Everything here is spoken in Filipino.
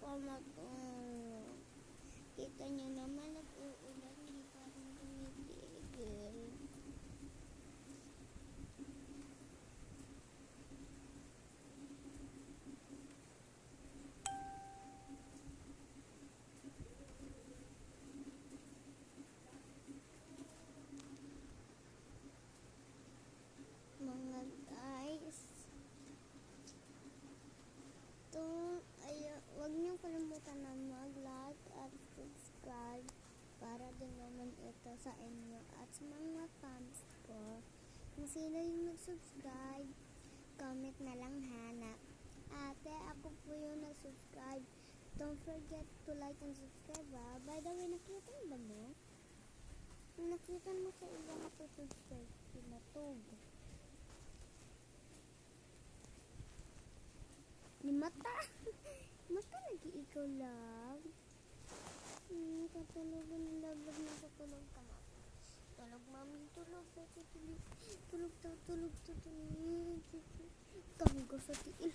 ako matulog. Kita niyo naman, nag-uulan, hindi pa rin tumitigil. Mga guys, huwag niyo kalimutan na mag-like at subscribe para din naman ito sa inyo at sa mga fans ko. Kung sino yung nag-subscribe, comment na lang Hana. Ate, ako po yung nag-subscribe. Don't forget to like and subscribe ha. By the way, nakita mo ba mo? Nakita mo sa iba nag-subscribe, pinatog. Ni mata. Mata lagi ikaw lang. Katulugan ng labag na katulog ka ma. Tulog mami, tulog. Tulog. Tulog. Tanggo sa tiil.